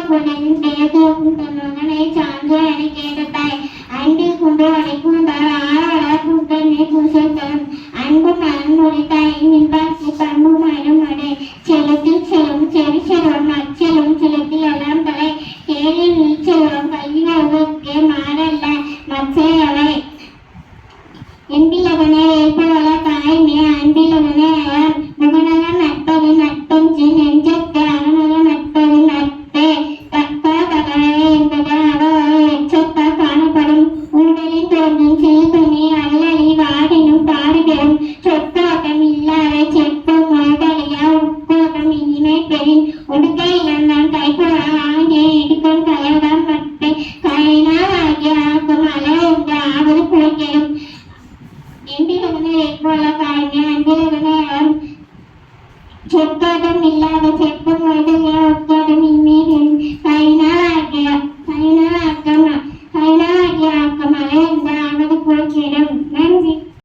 குணனின் தேர்தோக்கும் தன் மகனை சான்று என கேட்டாய் அன்பில் குண்டு அடைக்கும் தர ஆரவள கூட்டனை பூசத்தரும் அன்பு மனம் முடித்தாய் நின்பாக்கி பண்பு மனம் அடை செலுத்தில் செல்லும் செவி செல்வம் அச்செல்வம் செலுத்தில் எல்லாம் தலை கேளில் நீச்செல்வம் கல்வியோகே மாறல்ல மற்றையவை என்பிலவனே ஏற்பவள தாய்மே அன்பிலவனே முகநல நட்பது நட்பஞ்சு நெஞ்சத்து அகநல நட்பது நட்பே தக்க தகவே என்பது அவ எச்சத்தால் காணப்படும் உடலின் தோன்றும் சிறுதுணி அல்லறி வாடினும் பாடுபெறும் சொற்கோட்டம் இல்லாத செப்பும் உடலியா உட்கோட்டம் இனிமை பெறின் உடுக்கை இழந்தான் கைப்பொழ ஆகிய இடுக்கும் கயவம் மட்டை கயினால் ஆகிய ஆக்கும் அளவுண்டு ஆவது குறைக்கெடும் என்பிலவனே ஏற்போல காய்மே அன்பிலவனே சொற்கோட்டம் இல்லாத செப்பும் உடலியா உட்கோட்டம் இனிமை பெறின் கயினால்